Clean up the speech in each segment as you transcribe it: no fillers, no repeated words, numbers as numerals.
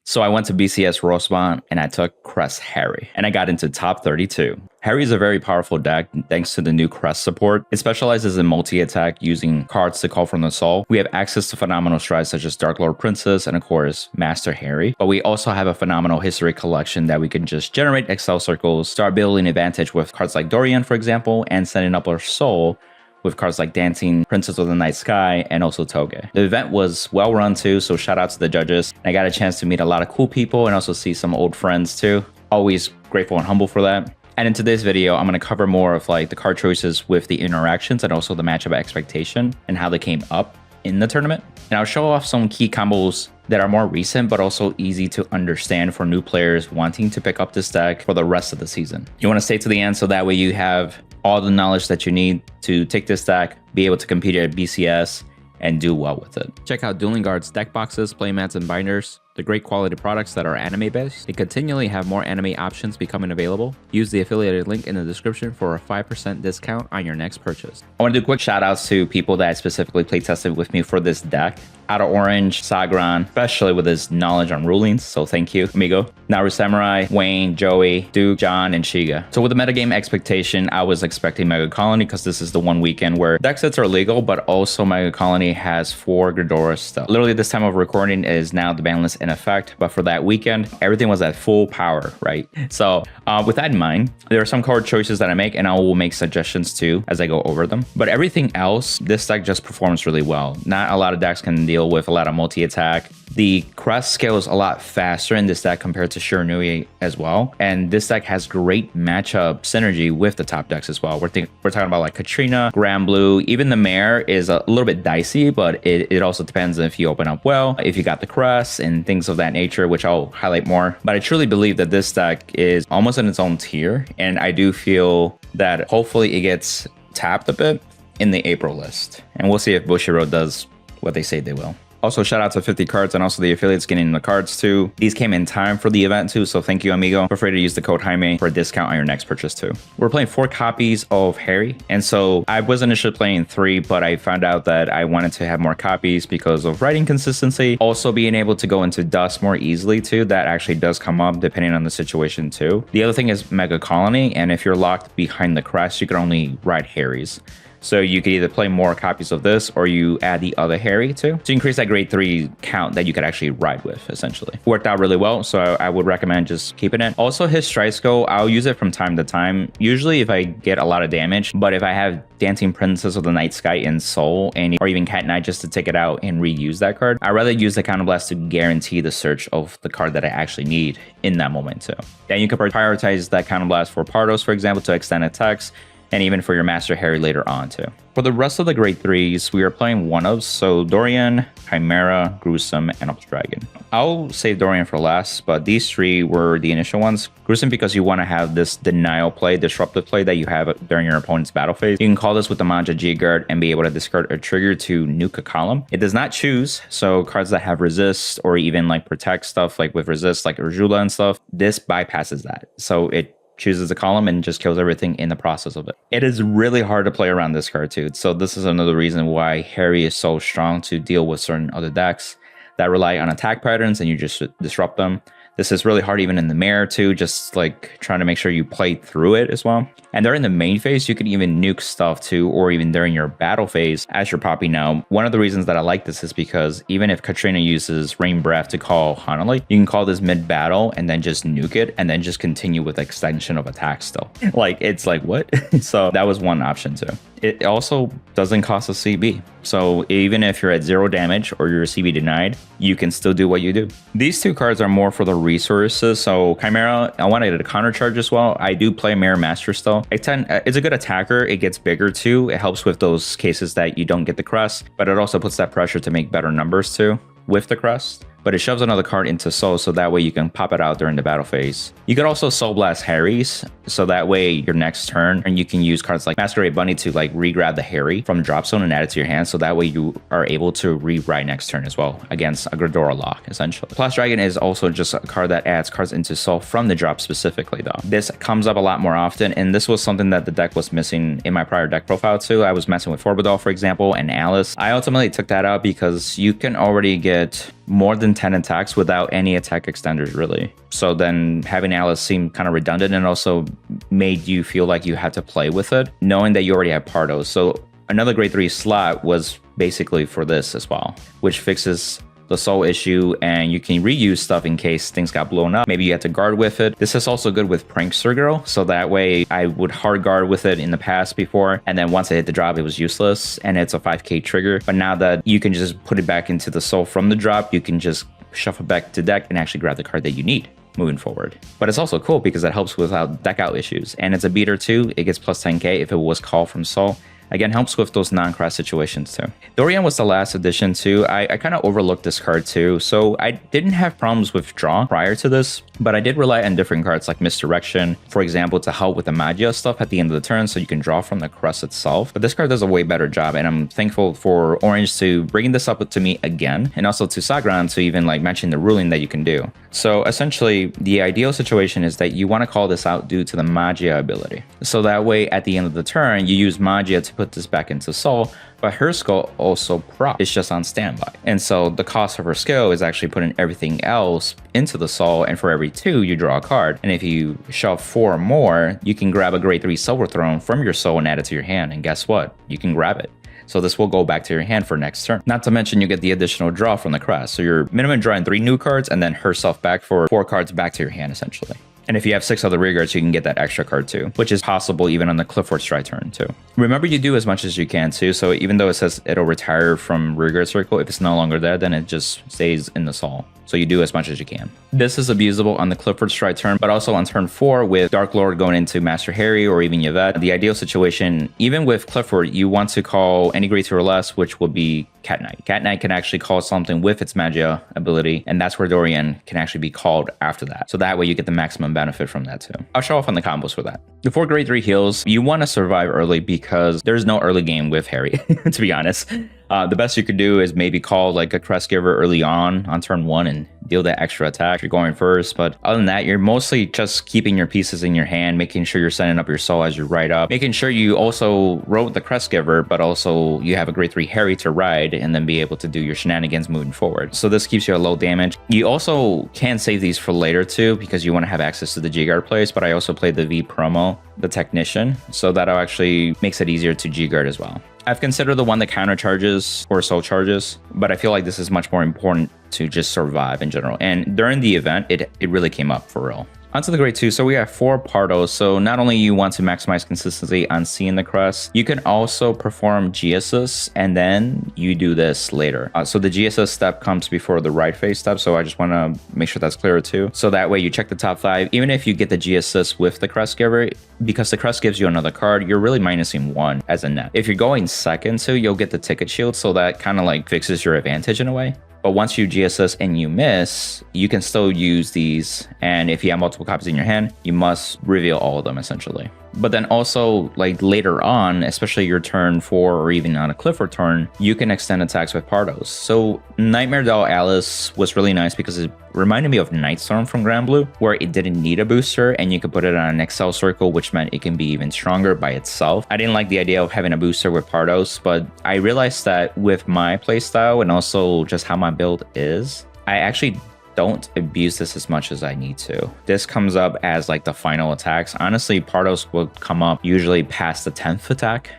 So I went to BCS Rosemont and I took Crest Harri and I got into top 32. Harri is a very powerful deck thanks to the new Crest support. It specializes in multi-attack using cards to call from the soul. We have access to phenomenal strides such as Dark Lord Princess and of course Master Harri. But we also have a phenomenal history collection that we can just generate Excel circles, start building advantage with cards like Dorian, for example, and setting up our soul with cards like Dancing Princess of the Night Sky and also Toge. The event was well run too, so shout out to the judges. I got a chance to meet a lot of cool people and also see some old friends too. Always grateful and humble for that. And in today's video, I'm going to cover more of like the card choices with the interactions and also the matchup expectation and how they came up in the tournament. And I'll show off some key combos that are more recent, but also easy to understand for new players wanting to pick up this deck for the rest of the season. You want to stay to the end so that way you have all the knowledge that you need to take this deck, be able to compete at BCS, and do well with it. Check out Dueling Guard's deck boxes, playmats, and binders. The great quality products that are anime based. They continually have more anime options becoming available. Use the affiliated link in the description for a 5% discount on your next purchase. I want to do quick shout outs to people that specifically play tested with me for this deck. Out of Orange, Sagran, especially with his knowledge on rulings, so thank you, amigo. Naru Samurai, Wayne, Joey, Duke, John, and Shiga. So with the metagame expectation, I was expecting Mega Colony because this is the one weekend where deck sets are legal, but also Mega Colony has 4 Ghidorah stuff. Literally this time of recording is now the ban list in effect, but for that weekend, everything was at full power, right? So with that in mind, there are some card choices that I make and I will make suggestions too as I go over them. But everything else, this deck just performs really well. Not a lot of decks can deal with a lot of multi-attack. The Crest scales a lot faster in this deck compared to Shiranui as well. And this deck has great matchup synergy with the top decks as well. We're talking about like Katrina, Grand Blue, even the Mare is a little bit dicey, but it also depends if you open up well, if you got the Crest and things of that nature, which I'll highlight more. But I truly believe that this deck is almost in its own tier. And I do feel that hopefully it gets tapped a bit in the April list. And we'll see if Bushiroad does what they say they will. Also, shout out to 50 Cards and also the affiliates getting the cards too. These came in time for the event too, so thank you, amigo. Feel free to use the code Jaime for a discount on your next purchase too. We're playing 4 copies of Harri, and so I was initially playing 3, but I found out that I wanted to have more copies because of writing consistency. Also being able to go into Dust more easily too, that actually does come up depending on the situation too. The other thing is Mega Colony, and if you're locked behind the Crest, you can only ride Harris. So you could either play more copies of this or you add the other Harri too to increase that grade 3 count that you could actually ride with, essentially. Worked out really well, so I would recommend just keeping it. Also, his strike skill, I'll use it from time to time, usually if I get a lot of damage, but if I have Dancing Princess of the Night Sky in Soul or even Cat Knight just to take it out and reuse that card, I'd rather use the Counterblast to guarantee the search of the card that I actually need in that moment too. Then you can prioritize that Counterblast for Pardos, for example, to extend attacks, and even for your Master Harri later on too. For the rest of the grade 3s, we are playing one-ofs, so Dorian, Chimera, Gruesome, and Ups Dragon. I'll save Dorian for last, but these 3 were the initial ones. Gruesome because you want to have this denial play, disruptive play that you have during your opponent's battle phase. You can call this with the Manja G-Guard and be able to discard a trigger to nuke a column. It does not choose, so cards that have resist or even like protect stuff like with resist, like Urjula and stuff, this bypasses that. So it chooses a column and just kills everything in the process of it. It is really hard to play around this card too. So this is another reason why Harri is so strong to deal with certain other decks that rely on attack patterns and you just disrupt them. This is really hard even in the Mare too, just like trying to make sure you play through it as well. And during the main phase, you can even nuke stuff too, or even during your battle phase as you're popping out. One of the reasons that I like this is because even if Katrina uses Rain Breath to call Hanali, you can call this mid-battle and then just nuke it and then just continue with extension of attack still. Like, it's like, what? So that was one option too. It also doesn't cost a CB. So even if you're at 0 damage or you're CB denied, you can still do what you do. These 2 cards are more for the resources. So Chimera, I wanted to counter charge as well. I do play Mare Master still. It's a good attacker. It gets bigger too. It helps with those cases that you don't get the Crest, but it also puts that pressure to make better numbers too with the Crest. But it shoves another card into Soul, so that way you can pop it out during the battle phase. You could also Soul Blast Harris, so that way your next turn, and you can use cards like Masquerade Bunny to like re-grab the Harri from the drop zone and add it to your hand, so that way you are able to rewrite next turn as well against a Ghidorah lock, essentially. Plus Dragon is also just a card that adds cards into Soul from the drop specifically though. This comes up a lot more often, and this was something that the deck was missing in my prior deck profile too. I was messing with Forbidal, for example, and Alice. I ultimately took that out because you can already get more than 10 attacks without any attack extenders, really. So then having Alice seemed kind of redundant, and also made you feel like you had to play with it, knowing that you already have Pardos. So another grade 3 slot was basically for this as well, which fixes the soul issue, and you can reuse stuff in case things got blown up. Maybe you had to guard with it. This is also good with Prankster Girl, so that way I would hard guard with it in the past before, and then once I hit the drop, it was useless, and it's a 5k trigger. But now that you can just put it back into the soul from the drop, you can just shuffle back to deck and actually grab the card that you need moving forward. But it's also cool because it helps without deck out issues, and it's a beater too. It gets plus 10k if it was called from soul. Again, helps with those non-cross situations too. Dorian was the last addition too. I kind of overlooked this card too. So I didn't have problems with draw prior to this, but I did rely on different cards like Misdirection, for example, to help with the magia stuff at the end of the turn so you can draw from the crest itself. But this card does a way better job, and I'm thankful for Orange to bringing this up to me again, and also to Sagran to even like mention the ruling that you can do. So essentially, the ideal situation is that you want to call this out due to the magia ability. So that way, at the end of the turn, you use magia to put this back into soul, but her skill also prop. It's just on standby. And so the cost of her skill is actually putting everything else into the soul, and for every 2, you draw a card. And if you shove 4 or more, you can grab a grade 3 Silver Throne from your soul and add it to your hand. And guess what? You can grab it. So this will go back to your hand for next turn. Not to mention you get the additional draw from the crest. So you're minimum drawing 3 new cards and then herself back for 4 cards back to your hand essentially. And if you have 6 other rearguards, you can get that extra card too, which is possible even on the Clifford Stride turn too. Remember, you do as much as you can too. So even though it says it'll retire from rearguard circle, if it's no longer there, then it just stays in the soul. So you do as much as you can. This is abusable on the Clifford Stride turn, but also on turn 4 with Dark Lord going into Master Harri or even Yvette. The ideal situation, even with Clifford, you want to call any grade 2 or less, which will be Cat Knight. Cat Knight can actually call something with its magia ability, and that's where Dorian can actually be called after that. So that way you get the maximum benefit from that too. I'll show off on the combos for that. The 4 grade 3 heals, you want to survive early because there's no early game with Harri, to be honest. The best you could do is maybe call like a Crest Giver early on turn 1 and deal that extra attack if you're going first. But other than that, you're mostly just keeping your pieces in your hand, making sure you're setting up your soul as you ride up, making sure you also wrote the Crest Giver, but also you have a grade 3 Harri to ride and then be able to do your shenanigans moving forward. So this keeps you at low damage. You also can save these for later too because you want to have access to the G-Guard plays, but I also played the V promo, the Technician, so that actually makes it easier to G-Guard as well. I've considered the one that counter charges or soul charges, but I feel like this is much more important to just survive in general. And during the event, it really came up for real. Onto the grade 2. So we have 4 Pardos. So not only you want to maximize consistency on seeing the crest, you can also perform GSS and then you do this later. So the GSS step comes before the right phase step. So I just want to make sure that's clear too. So that way you check the top 5. Even if you get the GSS with the Crest Giver, because the crest gives you another card, you're really minusing 1 as a net. If you're going second too, you'll get the ticket shield. So that kind of like fixes your advantage in a way. But once you GSS and you miss, you can still use these. And if you have multiple copies in your hand, you must reveal all of them essentially. But then also like later on, especially your turn 4 or even on a Clifford turn, you can extend attacks with Pardos. So Nightmare Doll Alice was really nice because it reminded me of Nightstorm from Grand Blue, where it didn't need a booster and you could put it on an Excel circle, which meant it can be even stronger by itself. I didn't like the idea of having a booster with Pardos, but I realized that with my playstyle and also just how my build is, I actually don't abuse this as much as I need to. This comes up as like the final attacks. Honestly, Pardos will come up usually past the 10th attack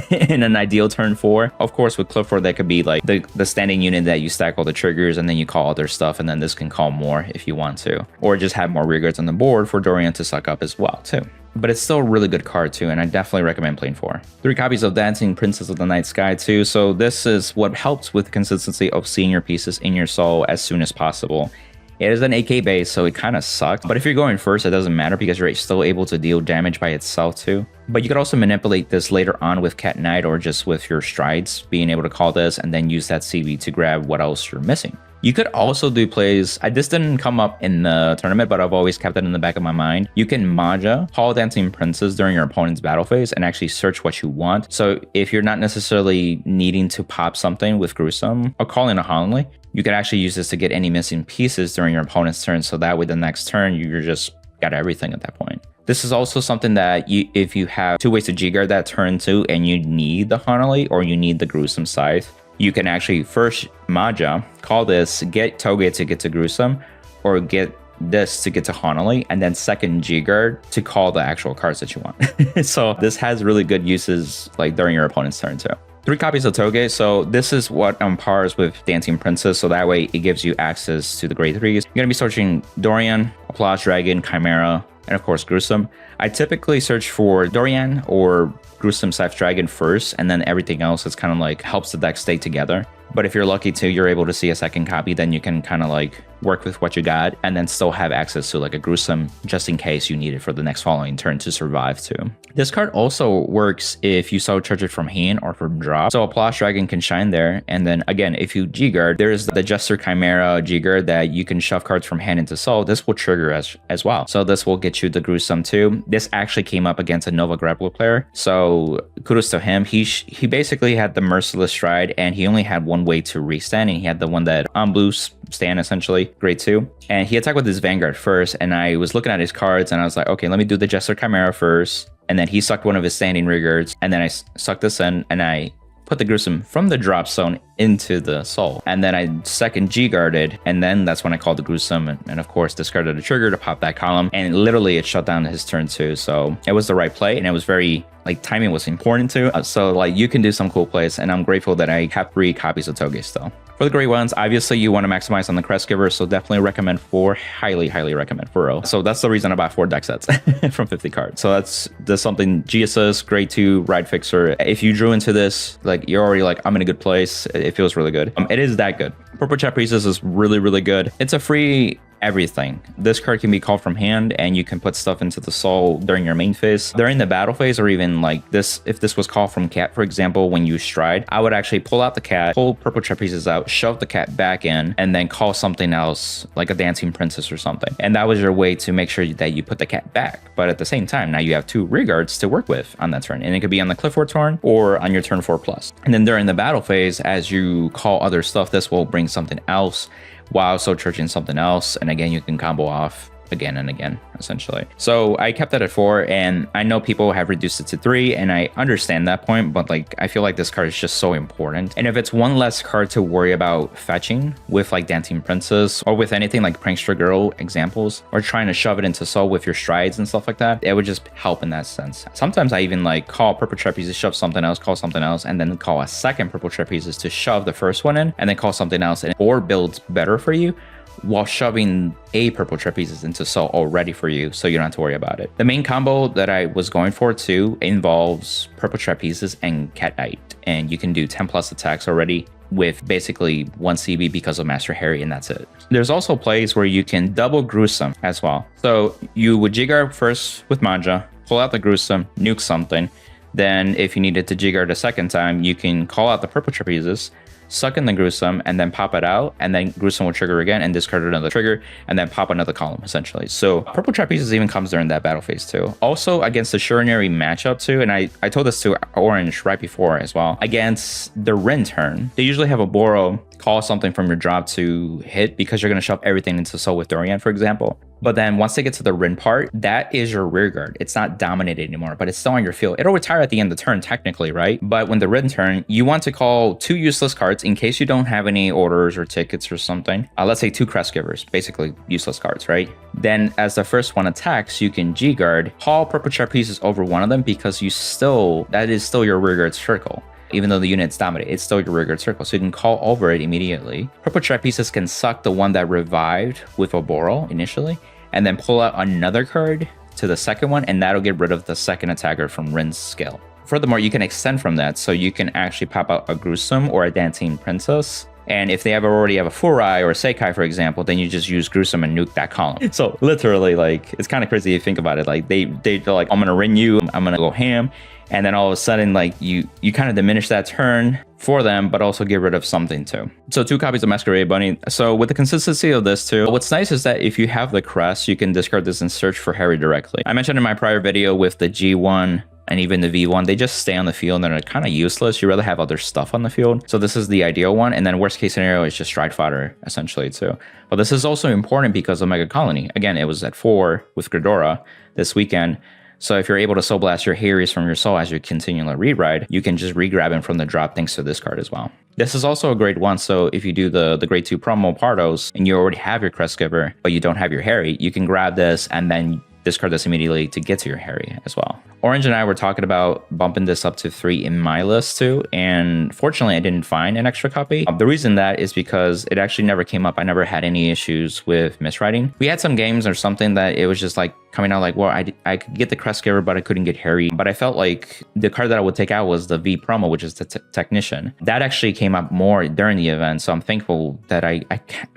in an ideal turn 4. Of course, with Clifford, that could be like the standing unit that you stack all the triggers and then you call other stuff, and then this can call more if you want to. Or just have more rearguards on the board for Dorian to suck up as well too. But it's still a really good card too, and I definitely recommend playing 4. 3 copies of Dancing Princess of the Night Sky too, so this is what helps with the consistency of seeing your pieces in your soul as soon as possible. It is an AK base, so it kind of sucks. But if you're going first, it doesn't matter because you're still able to deal damage by itself too. But you could also manipulate this later on with Cat Knight or just with your strides, being able to call this and then use that CV to grab what else you're missing. You could also do plays, this didn't come up in the tournament, but I've always kept it in the back of my mind. You can Maja, Hall Dancing Princess during your opponent's battle phase and actually search what you want. So if you're not necessarily needing to pop something with Gruesome or call in a Hollandly, you can actually use this to get any missing pieces during your opponent's turn. So that way the next turn, you're just got everything at that point. This is also something that if you have 2 ways to G-Guard that turn too and you need the Honolly or you need the Gruesome Scythe, you can actually first Maja, call this, get Toge to get to Gruesome, or get this to get to Honolly, and then second G-Guard to call the actual cards that you want. So this has really good uses like during your opponent's turn too. 3 copies of Toge, so this is what pars with Dancing Princess, so that way it gives you access to the grade 3s. You're going to be searching Dorian, Applause Dragon, Chimera, and of course Gruesome. I typically search for Dorian or Gruesome / Dragon first, and then everything else is kind of like helps the deck stay together. But if you're lucky too, you're able to see a second copy, then you can kind of like work with what you got and then still have access to like a Gruesome just in case you need it for the next following turn to survive too. This card also works if you so charge it from hand or from drop. So Applause Dragon can shine there. And then again, if you G-Guard, there's the Jester Chimera G-Guard that you can shove cards from hand into soul. This will trigger as well. So this will get you the Gruesome too. This actually came up against a Nova Grappler player. So kudos to him. He basically had the Merciless Stride and he only had one way to restand, and he had the one that on blue stand essentially, grade 2. And he attacked with his Vanguard first, and I was looking at his cards and I was like, okay, let me do the Jester Chimera first. And then he sucked one of his standing regards, and then I sucked this in and I put the Gruesome from the drop zone into the soul. And then I second G-Guarded, and then that's when I called the Gruesome, and of course discarded a trigger to pop that column, and literally it shut down his turn too. So it was the right play, and it was very, like, timing was important too. So like you can do some cool plays, and I'm grateful that I have 3 copies of Toge still. For the great ones, obviously you want to maximize on the Crest Giver, so definitely recommend 4. Highly recommend for real. So that's the reason I bought 4 deck sets from 50 cards. So that's something. GSS, grade 2, Ride Fixer. If you drew into this, like you're already like, I'm in a good place. It feels really good. It is that good. Purple Chat Priestess is really good. It's a free everything. This card can be called from hand, and you can put stuff into the soul during your main phase, during the battle phase, or even like this. If this was called from cat, for example, when you stride, I would actually pull out the cat, pull Purple Chat Priestess out, shove the cat back in, and then call something else like a Dancing Princess or something. And that was your way to make sure that you put the cat back. But at the same time, now you have 2 rearguards to work with on that turn, and it could be on the Clifford turn or on your turn 4+. And then during the battle phase, as you call other stuff, this will bring something else while also charging something else, and again you can combo off again and again essentially. So I kept that at 4, and I know people have reduced it to 3, and I understand that point, but like I feel like this card is just so important. And if it's one less card to worry about fetching with like Dancing Princess or with anything like Prankster Girl examples, or trying to shove it into soul with your strides and stuff like that, it would just help in that sense. Sometimes I even like call Purple Trapeze to shove something else, call something else, and then call a second Purple Trapeze to shove the first one in, and then call something else, and or builds better for you while shoving a Purple Trapeze into soul already for you, so you don't have to worry about it. The main combo that I was going for too involves Purple Trapezes and Cat Knight, and you can do 10+ attacks already with basically 1 CB because of Master Harri, and that's it. There's also plays where you can double Gruesome as well. So you would G-Guard first with Manja, pull out the Gruesome, nuke something. Then if you needed to G-Guard a second time, you can call out the Purple Trapezes, suck in the Gruesome, and then pop it out, and then Gruesome will trigger again and discard another trigger, and then pop another column essentially. So Purple Trapezes even comes during that battle phase too. Also against the Shurinary matchup too, and I told this to Orange right before as well. Against the Rin turn, they usually have a Boro call something from your drop to hit because you're going to shove everything into soul with Dorian, for example. But then once they get to the Rin part, that is your rear guard. It's not dominated anymore, but it's still on your field. It'll retire at the end of the turn technically, right? But when the Rin turn, you want to call 2 useless cards in case you don't have any orders or tickets or something. Let's say 2 Crest Givers, basically useless cards, right? Then as the first one attacks, you can G-Guard, haul Purple Trapezes over one of them because that is still your rear guard circle. Even though the unit's dominated, it's still your rear guard circle, so you can call over it immediately. Purple Trapezes can suck the one that revived with a Boro initially, and then pull out another card to the second one, and that'll get rid of the second attacker from Rin's skill. Furthermore, you can extend from that, so you can actually pop out a Gruesome or a Dancing Princess. And if they already have a Furai or a Seikai, for example, then you just use Gruesome and nuke that column. So literally, like, it's kind of crazy if you think about it. Like they're like, I'm gonna Rin you, I'm gonna go ham. And then all of a sudden, like you kind of diminish that turn for them, but also get rid of something too. So 2 copies of Masquerade Bunny. So with the consistency of this too, what's nice is that if you have the crest, you can discard this and search for Harri directly. I mentioned in my prior video with the G1 and even the V1, they just stay on the field and they're kind of useless. You rather have other stuff on the field. So this is the ideal one. And then worst case scenario is just Stride Fodder essentially too. But this is also important because of Mega Colony. Again, it was at 4 with Gridora this weekend. So if you're able to Soul Blast your Harries from your soul as you continually re-ride, you can just re-grab him from the drop thanks to this card as well. This is also a grade 1, so if you do the grade 2 promo Pardos and you already have your Crest Giver, but you don't have your Harry, you can grab this and then discard this immediately to get to your Harry as well. Orange and I were talking about bumping this up to 3 in my list too, and fortunately I didn't find an extra copy. The reason that is because it actually never came up. I never had any issues with miswriting. We had some games or something that it was just like coming out like, well, I could get the Crest Giver, but I couldn't get Harry. But I felt like the card that I would take out was the V promo, which is the Technician. That actually came up more during the event, so I'm thankful that I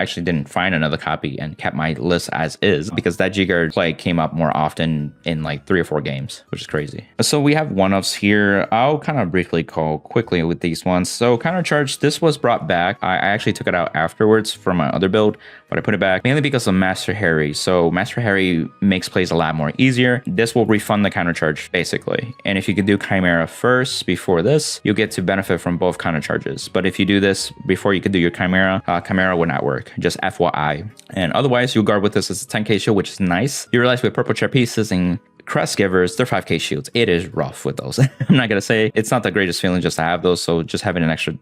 actually didn't find another copy and kept my list as is, because that G-Guard play came up more often in like 3 or 4 games, which is crazy. So we have one-ups here. I'll kind of briefly go quickly with these ones. So Counter Charge, this was brought back. I actually took it out afterwards from my other build, but I put it back mainly because of Master Harry. So Master Harry makes plays a lot more easier. This will refund the Counter Charge basically. And if you can do Chimera first before this, you'll get to benefit from both Counter Charges. But if you do this before you could do your Chimera, Chimera would not work, just FYI. And otherwise, you'll guard with this as a 10k shield, which is nice. You realize with Purple Trapezes and Crest Givers, they're 5k shields. It is rough with those. I'm not gonna say it's not the greatest feeling just to have those, so just having an extra,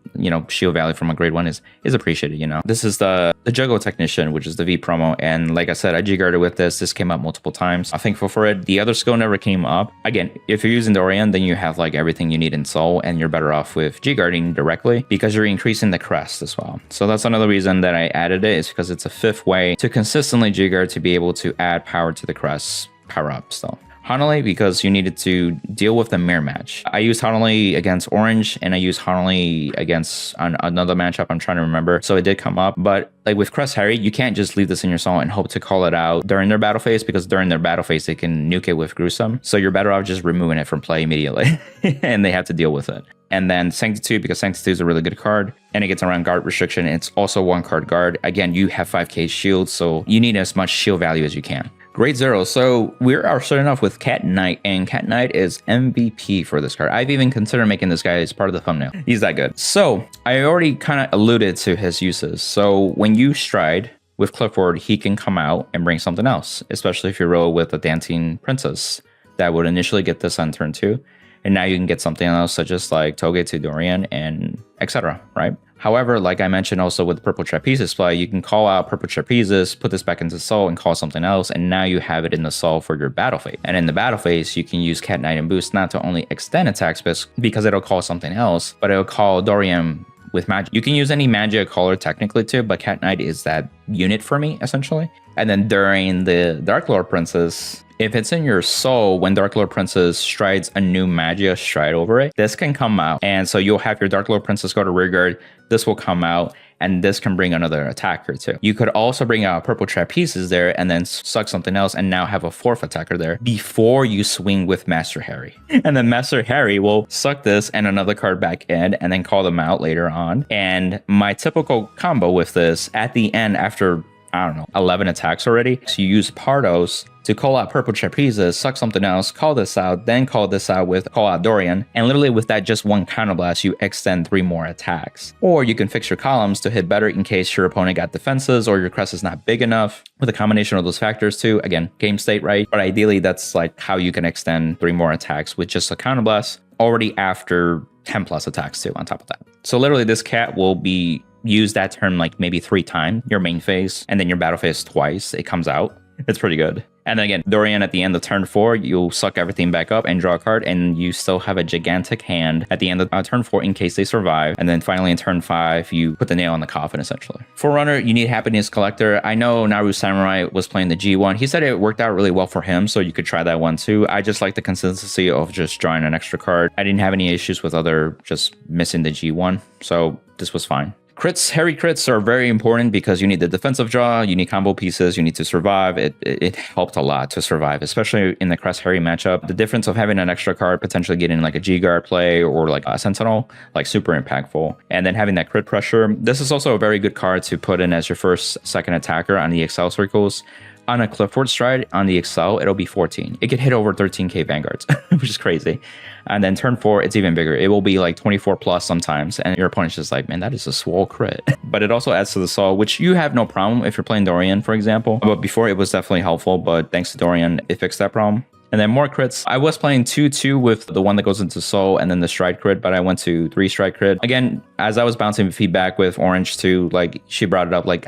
shield value from a grade 1 is appreciated, This is the Juggle Technician, which is the V promo, and like I said, I G-guarded with this. This came up multiple times. I'm thankful for it. The other skill never came up. Again, if you're using Dorian, then you have like everything you need in Soul, and you're better off with G-guarding directly because you're increasing the Crest as well. So that's another reason that I added it, is because it's a 5th way to consistently G-guard to be able to add power to the Crest power-up still. Hanali, because you needed to deal with the mirror match. I used Hanali against Orange, and I used Hanali against another matchup I'm trying to remember, so it did come up. But like with Crest Harri, you can't just leave this in your soul and hope to call it out during their battle phase, because during their battle phase, they can nuke it with Gruesome. So you're better off just removing it from play immediately, and they have to deal with it. And then Sanctitude, because Sanctitude is a really good card, and it gets around guard restriction. It's also 1-card guard. Again, you have 5k shield, so you need as much shield value as you can. Grade 0. So we are starting off with Cat Knight, and Cat Knight is MVP for this card. I've even considered making this guy as part of the thumbnail. He's that good. So I already kind of alluded to his uses. So when you stride with Clifford, he can come out and bring something else, especially if you roll with a Dancing Princess that would initially get this on turn 2. And now you can get something else, such as like Toge to Dorian and etc., right? However, like I mentioned also with Purple Trapezes play, you can call out Purple Trapezes, put this back into Soul, and call something else, and now you have it in the Soul for your battle phase. And in the battle phase, you can use Cat Knight and Boost not to only extend attack space, because it'll call something else, but it'll call Dorian with magic. You can use any magic caller technically too, but Cat Knight is that unit for me, essentially. And then during the Dark Lord Princess, if it's in your soul, when Dark Lord Princess strides a new Magia stride over it, this can come out. And so you'll have your Dark Lord Princess go to rearguard, this will come out, and this can bring another attacker too. You could also bring out Purple Trapezes there and then suck something else and now have a 4th attacker there before you swing with Master Harry. And then Master Harry will suck this and another card back in and then call them out later on. And my typical combo with this at the end, after I don't know, 11 attacks already. So you use Pardos to call out Purple Trapezes, suck something else, call this out, then call this out with call out Dorian. And literally with that just 1 counterblast, you extend 3 more attacks. Or you can fix your columns to hit better in case your opponent got defenses or your crest is not big enough. With a combination of those factors too, again, game state, right? But ideally that's like how you can extend 3 more attacks with just a counterblast already after 10 plus attacks too on top of that. So literally this cat will be used that turn like maybe 3 times, your main phase, and then your battle phase twice. It comes out. It's pretty good. And then again, Dorian at the end of turn 4, you'll suck everything back up and draw a card, and you still have a gigantic hand at the end of turn 4 in case they survive. And then finally in turn 5, you put the nail on the coffin essentially. Forerunner, you need Happiness Collector. I know Naru Samurai was playing the G1. He said it worked out really well for him, so you could try that one too. I just like the consistency of just drawing an extra card. I didn't have any issues with other just missing the G1, so this was fine. Crits, Harry crits are very important because you need the defensive draw, you need combo pieces, you need to survive. It helped a lot to survive, especially in the Crest Harri matchup. The difference of having an extra card, potentially getting like a G-Guard play or like a Sentinel, like super impactful. And then having that crit pressure. This is also a very good card to put in as your first, second attacker on the Excel circles. On a Clifford stride, on the Excel, it'll be 14. It could hit over 13k Vanguards, which is crazy. And then turn 4, it's even bigger. It will be like 24 plus sometimes. And your opponent's just like, man, that is a swole crit. But it also adds to the Soul, which you have no problem if you're playing Dorian, for example. But before it was definitely helpful, but thanks to Dorian, it fixed that problem. And then more crits. I was playing 2-2 with the one that goes into soul and then the stride crit, but I went to 3 stride crit. Again, as I was bouncing feedback with Orange too, like she brought it up, like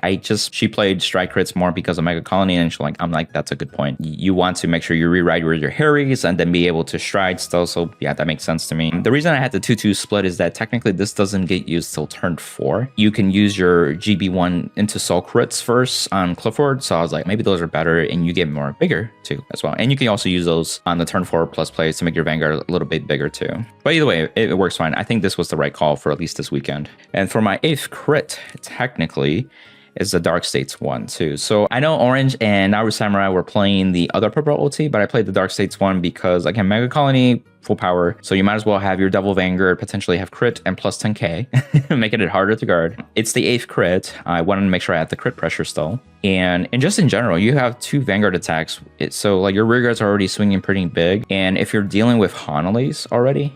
she played stride crits more because of Mega Colony, and I'm like, that's a good point. You want to make sure you rewrite with your Harrys and then be able to stride still. So yeah, that makes sense to me. The reason I had the 2-2 split is that technically this doesn't get used till turn 4. You can use your GB1 into soul crits first on Clifford. So I was like, maybe those are better and you get more bigger too as well. And you can also use those on the turn 4 plus plays to make your Vanguard a little bit bigger too. But either way, it works fine. I think this was the right call for at least this weekend. And for my 8th crit, technically, is the Dark States one too. So I know Orange and Naru Samurai were playing the other purple OT, but I played the Dark States one because, again, Mega Colony, full power. So you might as well have your Devil Vanguard, potentially have crit and plus 10k, making it harder to guard. It's the 8th crit. I wanted to make sure I had the crit pressure still. And just in general, you have 2 Vanguard attacks. So like your rear guards are already swinging pretty big. And if you're dealing with Hanalies already,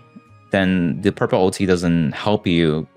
then the purple OT doesn't help you.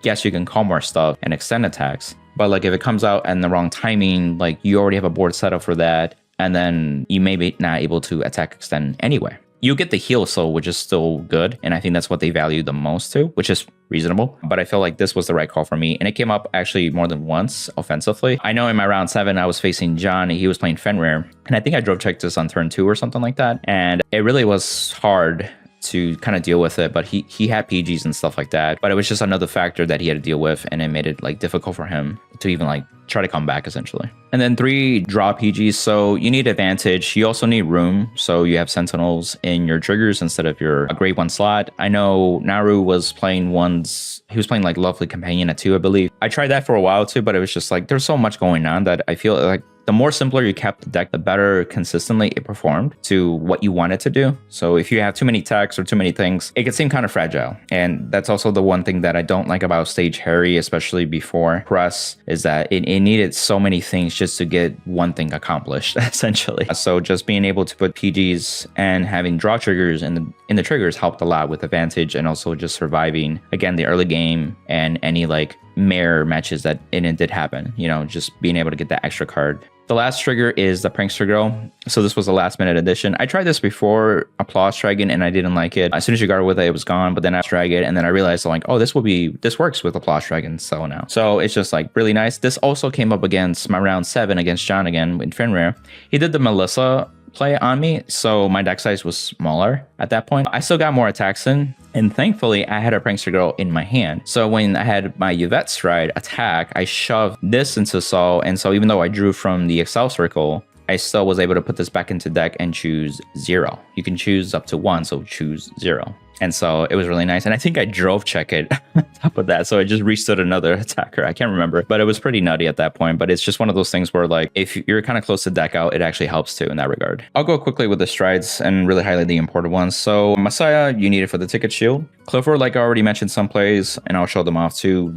Yes, you can call more stuff and extend attacks. But like if it comes out in the wrong timing, like you already have a board set up for that, and then you may be not able to attack extend anyway. You get the heal soul, which is still good, and I think that's what they value the most too, which is reasonable. But I feel like this was the right call for me, and it came up actually more than once offensively. I know in my round 7, I was facing John, and he was playing Fenrir, and I think I drove checked this on turn 2 or something like that, and it really was hard to kind of deal with it, but he had PGs and stuff like that, but it was just another factor that he had to deal with, and it made it like difficult for him to even like try to come back essentially. And then 3 draw PGs, so you need advantage. You also need room, so you have sentinels in your triggers instead of your grade 1 slot. I know Naru was playing he was playing like Lovely Companion at 2, I believe. I tried that for a while too, but it was just like there's so much going on that I feel like the more simpler you kept the deck, the better consistently it performed to what you want it to do. So if you have too many techs or too many things, it can seem kind of fragile. And that's also the one thing that I don't like about Stage Harri, especially before Crest, is that it needed so many things just to get one thing accomplished, essentially. So just being able to put PGs and having draw triggers in the triggers helped a lot with advantage, and also just surviving, again, the early game and any like mare matches that it did happen, you know, just being able to get that extra card. The last trigger is the Prankster Girl. So this was a last minute addition. I tried this before Applause Dragon and I didn't like it. As soon as you guarded with it was gone, but then I tried it and then I realized like, oh, this works with Applause Dragon so now. So it's just like really nice. This also came up against my round 7 against John again in Fenrir. He did the Melissa play on me, so my deck size was smaller at that point. I still got more attacks in, and thankfully I had a Prankster Girl in my hand. So when I had my Yvette Stride attack, I shoved this into Saul, and so even though I drew from the Excel circle, I still was able to put this back into deck and choose 0. You can choose up to 1, so choose 0. And so it was really nice. And I think I drove check it on top of that. So I just restood another attacker. I can't remember, but it was pretty nutty at that point. But it's just one of those things where like, if you're kind of close to deck out, it actually helps too in that regard. I'll go quickly with the strides and really highlight the important ones. So Messiah, you need it for the ticket shield. Clifford, like I already mentioned some plays, and I'll show them off too.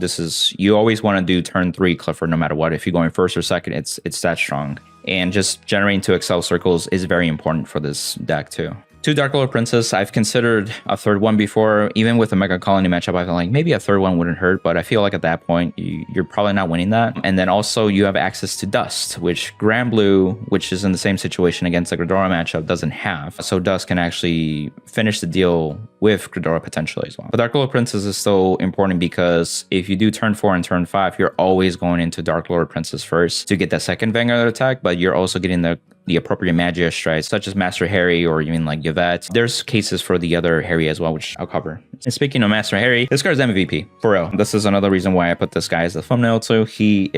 You always want to do turn 3 Clifford no matter what. If you're going first or second, it's that strong. And just generating 2 Excel circles is very important for this deck too. 2 Dark Lord Princess. I've considered a third one before. Even with a Mega Colony matchup, I feel like maybe a third one wouldn't hurt, but I feel like at that point, you're probably not winning that. And then also you have access to Dust, which Grand Blue, which is in the same situation against the Ghidorah matchup, doesn't have. So Dust can actually finish the deal with Ghidorah potentially as well. But Dark Lord Princess is still important because if you do turn 4 and turn 5, you're always going into Dark Lord Princess first to get that second Vanguard attack, but you're also getting the appropriate Magia strides, such as Master Harri or even like Yvette. There's cases for the other Harri as well, which I'll cover. And speaking of Master Harri, this card's MVP, for real. This is another reason why I put this guy as the thumbnail too. He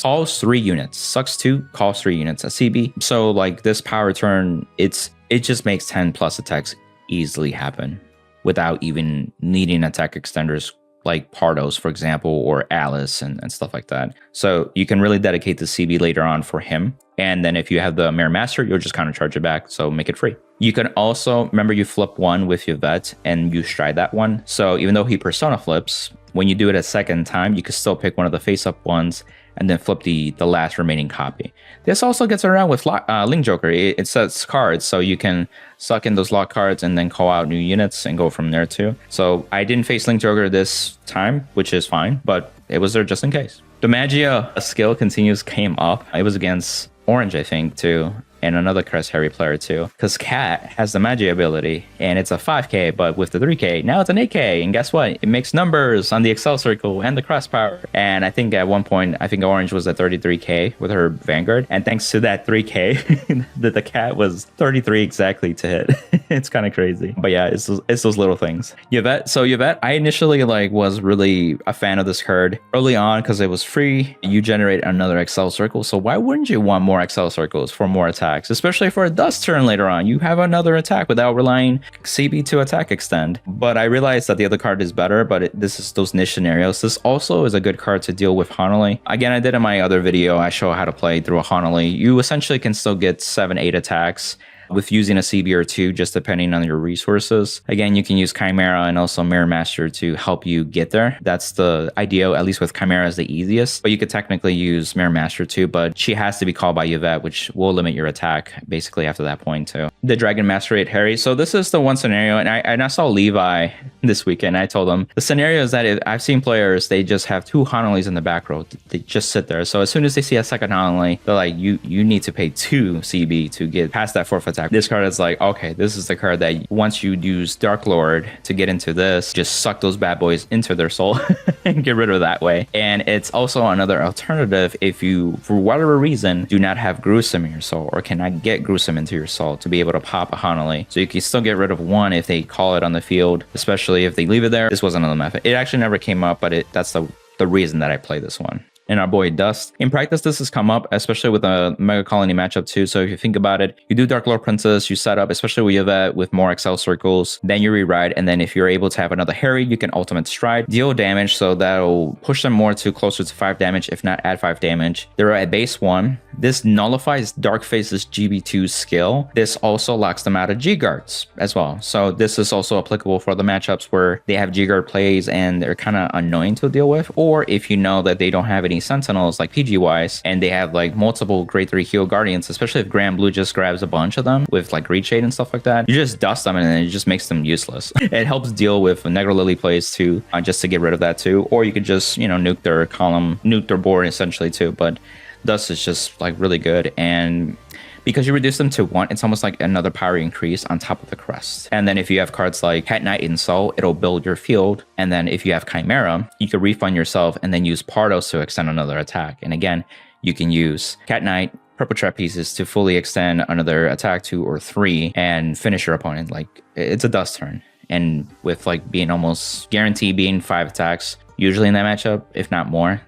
calls 3 units, sucks 2, calls 3 units, a CB. So like this power turn, it just makes 10 plus attacks easily happen without even needing attack extenders like Pardos, for example, or Alice and stuff like that. So you can really dedicate the CB later on for him. And then if you have the Mirror Master, you'll just countercharge it back, so make it free. You can also, remember you flip 1 with Yvette and you stride that one. So even though he Persona flips, when you do it a second time, you can still pick one of the face-up ones and then flip the last remaining copy. This also gets around with Link Joker. It sets cards, so you can suck in those lock cards and then call out new units and go from there too. So I didn't face Link Joker this time, which is fine, but it was there just in case. The Magia skill came up. It was against Orange, I think, too. and another Crest Harri player too. Because Cat has the Magi ability, and it's a 5k, but with the 3k, now it's an 8k. And guess what? It makes numbers on the Excel circle and the Crest power. And I think at one point, I think Orange was at 33k with her Vanguard. And thanks to that 3k, the Cat was 33 exactly to hit. It's kind of crazy. But yeah, it's those little things. Yvette. So Yvette, I initially was really a fan of this card early on because it was free. You generate another Excel circle. So why wouldn't you want more Excel circles for more attacks? Especially for a dust turn later on. You have another attack without relying CB to attack extend. But I realized that the other card is better, but this is those niche scenarios. This also is a good card to deal with Hanali. Again, I did in my other video, I show how to play through a Hanali. You essentially can still get 7-8 attacks with using a CB or two, just depending on your resources. Again, you can use Chimera and also Mirror Master to help you get there. That's the ideal, at least with Chimera is the easiest. But you could technically use Mirror Master too, but she has to be called by Yvette, which will limit your attack basically after that point too. The Dragon Masquerade Harry. So this is the one scenario, and I saw Levi this weekend. I told him the scenario is that I've seen players, they just have 2 Hanalis in the back row. They just sit there. So as soon as they see a second Hanali, they're like, you need to pay 2 CB to get past that 4th attack. This card is like, okay, this is the card that once you use Dark Lord to get into this, just suck those bad boys into their soul and get rid of that way. And it's also another alternative if you, for whatever reason, do not have Gruesome in your soul or cannot get Gruesome into your soul to be able to pop a Hanali. So you can still get rid of one if they call it on the field, especially if they leave it there. This wasn't on the method. It actually never came up, but that's the reason that I play this one. And our boy Dust. In practice, this has come up, especially with a Mega Colony matchup too. So if you think about it, you do Dark Lord Princess, you set up, especially with Yvette, with more Excel circles, then you rewrite, and then if you're able to have another Harry, you can Ultimate Stride, deal damage, so that'll push them more to closer to 5 damage, if not add 5 damage. They're at base 1. This nullifies Dark Face's GB2 skill. This also locks them out of G-Guards as well. So this is also applicable for the matchups where they have G-Guard plays and they're kind of annoying to deal with, or if you know that they don't have any Sentinels like PG wise and they have like multiple grade 3 heal guardians, especially if Grand Blue just grabs a bunch of them with like Reed Shade and stuff like that, you just dust them and then it just makes them useless. It helps deal with Negro Lily plays too, just to get rid of that too, or you could just, you know, nuke their column, nuke their board essentially too. But Dust is just like really good, and because you reduce them to 1, it's almost like another power increase on top of the crest. And then if you have cards like Cat Knight in Soul, it'll build your field. And then if you have Chimera, you can refund yourself and then use Pardos to extend another attack. And again, you can use Cat Knight, Purple Trap pieces to fully extend another attack 2 or 3 and finish your opponent. Like, it's a dust turn. And with like being almost guaranteed being 5 attacks, usually in that matchup, if not more,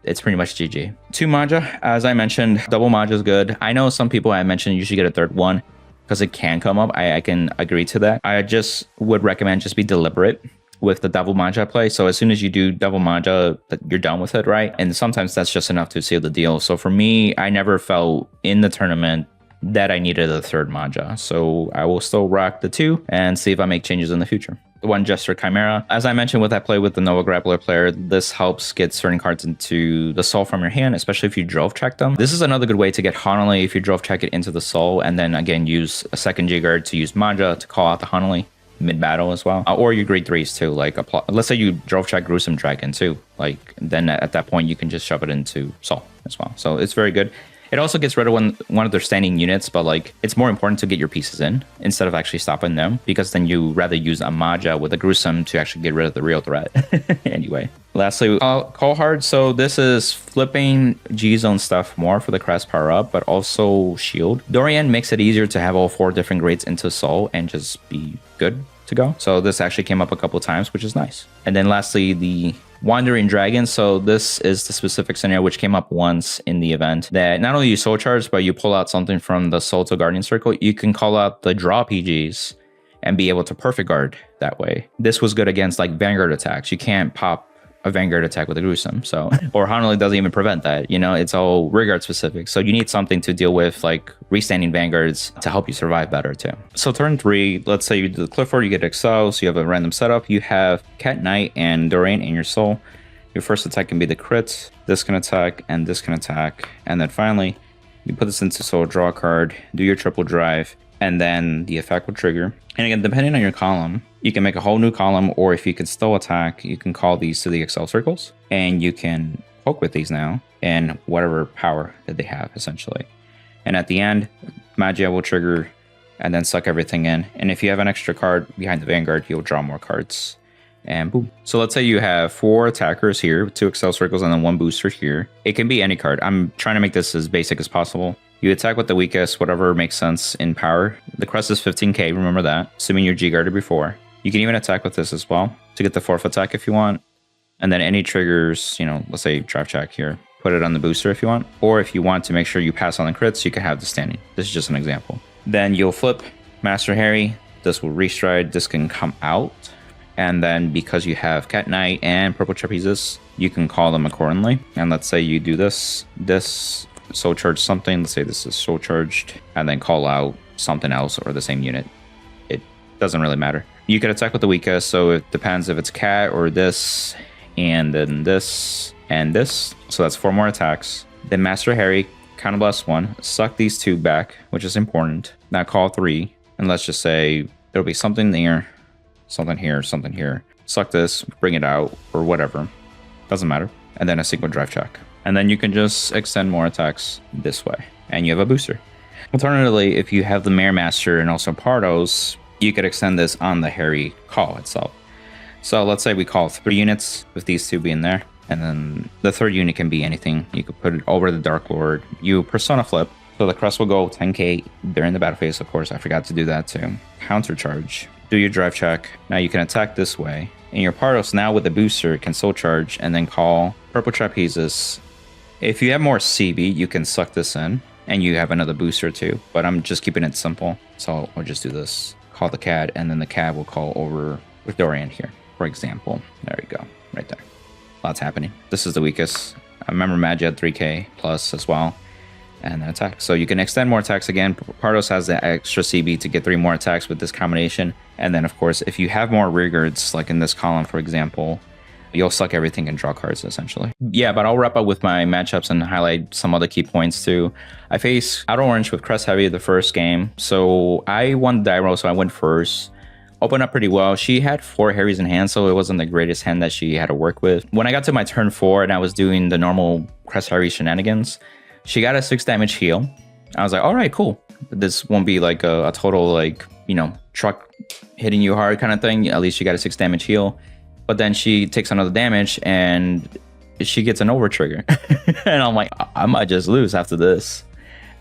it's pretty much GG. 2 Maja, as I mentioned, double Maja is good. I know some people I mentioned you should get a 3rd one because it can come up. I can agree to that. I just would recommend just be deliberate with the double Maja play. So as soon as you do double Maja, you're done with it, right? And sometimes that's just enough to seal the deal. So for me, I never felt in the tournament that I needed a 3rd Maja. So I will still rock the 2 and see if I make changes in the future. 1 Gesture Chimera. As I mentioned with that play with the Nova Grappler player, this helps get certain cards into the soul from your hand, especially if you drove check them. This is another good way to get Hanali if you drove check it into the soul, and then again use a 2nd G-Guard to use Maja to call out the Hanali mid-battle as well. Or your grade 3s too, like let's say you drove check Gruesome Dragon too, like then at that point you can just shove it into soul as well. So it's very good. It also gets rid of one of their standing units, but like it's more important to get your pieces in instead of actually stopping them, because then you rather use a Maja with a Gruesome to actually get rid of the real threat. Anyway, lastly, Call Hard. So this is flipping G-Zone stuff more for the Crest power up, but also shield. Dorian makes it easier to have all 4 different grades into soul and just be good to go. So this actually came up a couple times, which is nice. And then lastly, the Wandering Dragon. So this is the specific scenario which came up once in the event, that not only you soul charge, but you pull out something from the Soul to Guardian Circle. You can call out the draw PGs and be able to perfect guard that way. This was good against like Vanguard attacks. You can't pop a Vanguard attack with a Gruesome, so or Hanali doesn't even prevent that, you know, it's all rearguard specific. So you need something to deal with like restanding Vanguards to help you survive better too. So turn 3, let's say you do the Clifford, you get Excel, so you have a random setup. You have Cat Knight and Dorian in your soul. Your first attack can be the crit, this can attack, and this can attack. And then finally, you put this into soul, draw a card, do your triple drive, and then the effect will trigger. And again, depending on your column, you can make a whole new column, or if you can still attack, you can call these to the Excel circles, and you can poke with these now, and whatever power that they have, essentially. And at the end, Magia will trigger and then suck everything in. And if you have an extra card behind the Vanguard, you'll draw more cards. And boom. So let's say you have 4 attackers here, 2 Excel circles, and then 1 booster here. It can be any card. I'm trying to make this as basic as possible. You attack with the weakest, whatever makes sense in power. The crest is 15k, remember that, assuming you're G-guarded before. You can even attack with this as well to get the 4th attack if you want. And then any triggers, you know, let's say draft check here, put it on the booster if you want. Or if you want to make sure you pass on the crits, you can have the standing. This is just an example. Then you'll flip Master Harri. This will restride. This can come out. And then because you have Cat Knight and Purple Trapezes, you can call them accordingly. And let's say you do this soul charge something. Let's say this is soul charged, and then call out something else or the same unit. It doesn't really matter. You can attack with the weakest, so it depends if it's Cat or this, and then this and this. So that's 4 more attacks. Then Master Harri, counterblast 1, suck these 2 back, which is important. Now call 3, and let's just say there'll be something there, something here, something here. Suck this, bring it out, or whatever. Doesn't matter. And then a single drive check. And then you can just extend more attacks this way, and you have a booster. Alternatively, if you have the Mare Master and also Pardos, you could extend this on the Harri call itself. So let's say we call 3 units with these 2 being there, and then the 3rd unit can be anything. You could put it over the Dark Lord. You persona flip, so the crest will go 10k during the battle phase. Of course, I forgot to do that too. Counter charge. Do your drive check. Now you can attack this way. And your Pardos now with the booster can soul charge and then call Purple Trapezes. If you have more CB, you can suck this in, and you have another booster too. But I'm just keeping it simple, so I'll just do this. Call the CAD, and then the CAD will call over with Dorian here, for example. There you go, right there. Lots happening. This is the weakest. I remember Magia had 3k plus as well, and then attack. So you can extend more attacks again. Pardos has the extra CB to get 3 more attacks with this combination. And then, of course, if you have more rearguards, like in this column, for example, you'll suck everything and draw cards, essentially. Yeah, but I'll wrap up with my matchups and highlight some other key points, too. I faced Outer Orange with Crest Harri the first game. So I won the die roll, so I went first. Opened up pretty well. She had 4 Harrys in hand, so it wasn't the greatest hand that she had to work with. When I got to my turn 4 and I was doing the normal Crest Harri shenanigans, she got a 6 damage heal. I was like, all right, cool. This won't be like a total, like, you know, truck hitting you hard kind of thing. At least she got a 6 damage heal. But then she takes another damage and she gets an over trigger. And I'm like, I might just lose after this.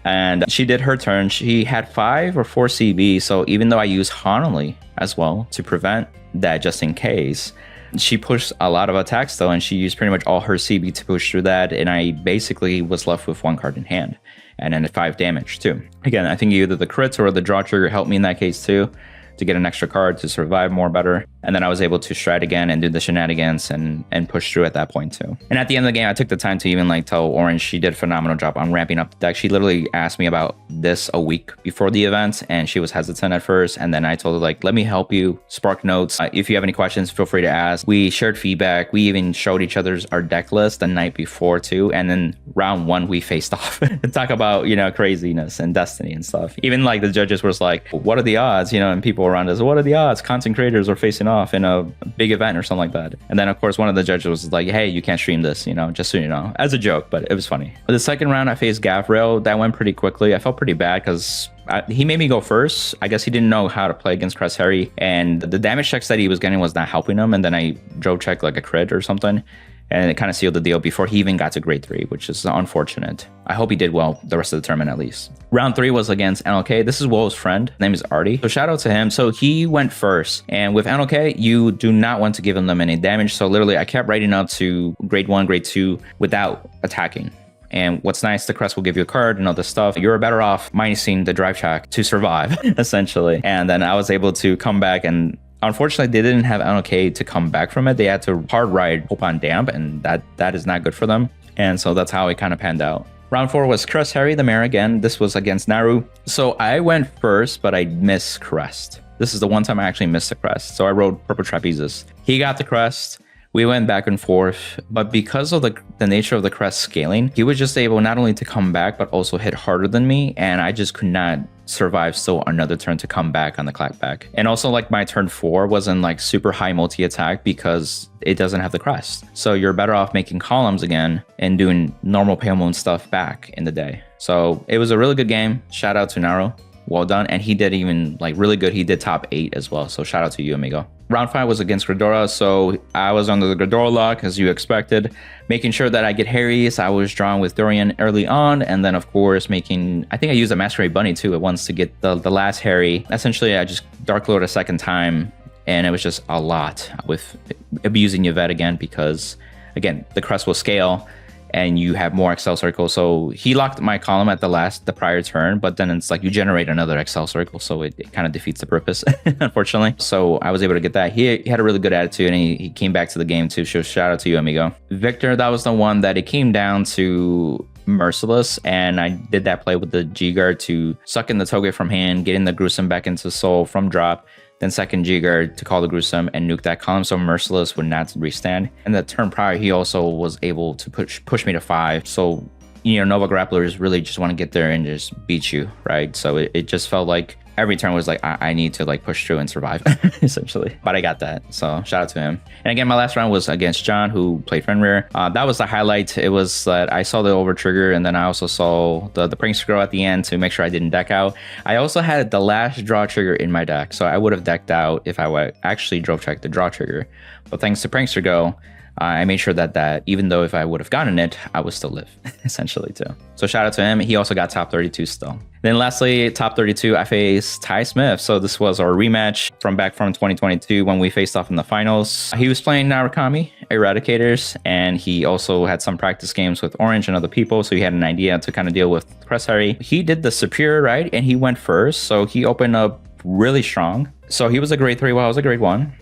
And she did her turn. She had 5 or 4 CB. So even though I used Hanali as well to prevent that just in case, she pushed a lot of attacks though. And she used pretty much all her CB to push through that. And I basically was left with 1 card in hand. And then 5 damage too. Again, I think either the crits or the draw trigger helped me in that case too, to get an extra card to survive more better. And then I was able to stride again and do the shenanigans and push through at that point too. And at the end of the game, I took the time to even like tell Orange she did a phenomenal job on ramping up the deck. She literally asked me about this a week before the event, and she was hesitant at first. And then I told her like, let me help you, spark notes. If you have any questions, feel free to ask. We shared feedback. We even showed each other's our deck list the night before too. And then round 1, we faced off and talk about, you know, craziness and destiny and stuff. Even like the judges was like, what are the odds, you know, and people around us, what are the odds content creators are facing off in a big event or something like that? And then of course one of the judges was like, hey, you can't stream this, you know, just so you know, as a joke, but it was funny. The second round I faced Gavrail. That went pretty quickly. I felt pretty bad because he made me go first. I guess he didn't know how to play against Crest Harri, and the damage checks that he was getting was not helping him. And then I drove check like a crit or something, and it kind of sealed the deal before he even got to grade 3, which is unfortunate. I hope he did well the rest of the tournament at least. Round 3 was against NLK. This is Wo's friend. His name is Artie. So shout out to him. So he went first. And with NLK, you do not want to give them any damage. So literally, I kept writing up to grade 1, grade 2 without attacking. And what's nice, the crest will give you a card and other stuff. You're better off minusing the drive check to survive, essentially. And then I was able to come back, and unfortunately, they didn't have NLK to come back from it. They had to hard ride Hope on Damp, and that is not good for them. And so that's how it kind of panned out. Round 4 was Crest Harri, the Mare again. This was against Naru. So I went first, but I missed Crest. This is the one time I actually missed the Crest. So I rode Purple Trapezes. He got the Crest. We went back and forth, but because of the nature of the crest scaling, he was just able not only to come back, but also hit harder than me. And I just could not survive still another turn to come back on the clapback. And also like my turn 4 wasn't like super high multi-attack because it doesn't have the crest. So you're better off making columns again and doing normal Pale Moon stuff back in the day. So it was a really good game. Shout out to Naru. Well done. And he did even like really good. He did top 8 as well. So shout out to you, amigo. Round 5 was against Gridora. So I was under the Gridora lock as you expected, making sure that I get Harrys. I was drawing with Dorian early on. And then of course I think I used a Masquerade Bunny too at once to get the last Harry. Essentially, I just Dark Lord a second time. And it was just a lot with abusing Yvette again, because again, the Crest will scale and you have more Excel circles. So he locked my column at the prior turn, but then it's like you generate another Excel circle. So it kind of defeats the purpose, unfortunately. So I was able to get that. He had a really good attitude, and he came back to the game too. So shout out to you, amigo. Victor, that was the one that it came down to Merciless, and I did that play with the G-Guard to suck in the Toge from hand, getting the Gruesome back into Soul from drop, then second G-Guard to call the Gruesome and nuke that column, so Merciless would not restand. And the turn prior, he also was able to push me to 5. So, you know, Nova Grapplers really just want to get there and just beat you, right? So it just felt like every turn was like, I need to like push through and survive, essentially. But I got that, so shout out to him. And again, my last round was against John, who played Fenrir. That was the highlight. It was that I saw the over trigger, and then I also saw the Prankster Girl at the end to make sure I didn't deck out. I also had the last draw trigger in my deck, so I would have decked out if I would actually drove check the draw trigger. But thanks to Prankster Girl, I made sure that even though if I would have gotten it, I would still live, essentially, too. So shout out to him. He also got top 32 still. Then lastly, top 32, I faced Ty Smith. So this was our rematch from 2022 when we faced off in the finals. He was playing Narukami Eradicators, and he also had some practice games with Orange and other people. So he had an idea to kind of deal with Crest Harri. He did the Superior, right? And he went first. So he opened up really strong. So he was a grade 3 while I was a grade 1.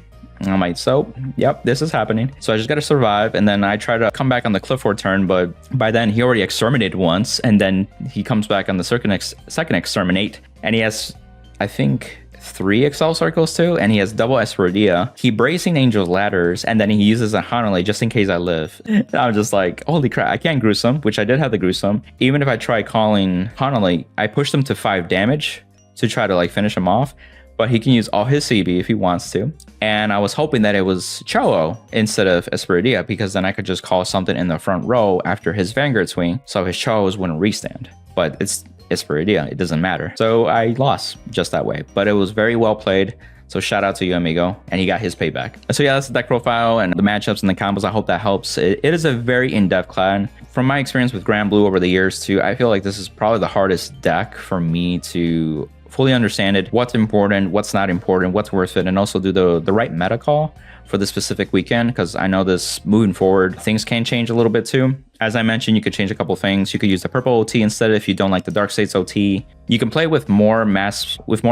And I'm like, so, yep, this is happening. So I just got to survive. And then I try to come back on the Clifford turn, but by then he already exterminated once. And then he comes back on the second exterminate. And he has, I think, 3 Excel circles too. And he has double Esperidia. He Bracing Angel's Ladders. And then he uses a Hanale just in case I live. And I'm just like, holy crap, I can't Gruesome, which I did have the Gruesome. Even if I try calling Hanale, I pushed him to 5 damage to try to like finish him off. But he can use all his CB if he wants to. And I was hoping that it was Cholo instead of Esperidia, because then I could just call something in the front row after his Vanguard swing, so his Cholos wouldn't restand. But it's Esperidia, it doesn't matter. So I lost just that way. But it was very well played. So shout out to you, amigo. And he got his payback. So yeah, that's the deck profile and the matchups and the combos. I hope that helps. It is a very in-depth clan. From my experience with Grand Blue over the years too, I feel like this is probably the hardest deck for me to fully understand it, what's important, what's not important, what's worth it, and also do the right meta call for the specific weekend, because I know this moving forward, things can change a little bit too. As I mentioned, you could change a couple things. You could use the purple OT instead if you don't like the Dark States OT. You can play with more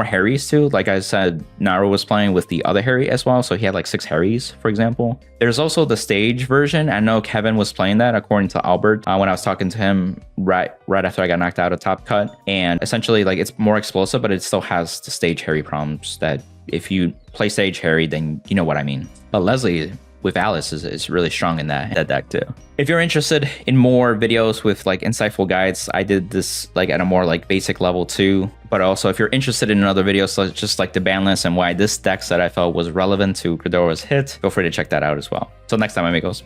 Harrys too. Like I said, Naru was playing with the other Harry as well, so he had like 6 Harrys, for example. There's also the stage version. I know Kevin was playing that according to Albert when I was talking to him right after I got knocked out of Top Cut. And essentially, like, it's more explosive, but it still has the stage Harry problems that if you play stage Harry, then you know what I mean. But Leslie with Alice is really strong in that deck too. If you're interested in more videos with like insightful guides, I did this like at a more like basic level too. But also if you're interested in another video, so just like the ban list and why this deck set I felt was relevant to Gridora's hit, feel free to check that out as well. Till next time, amigos.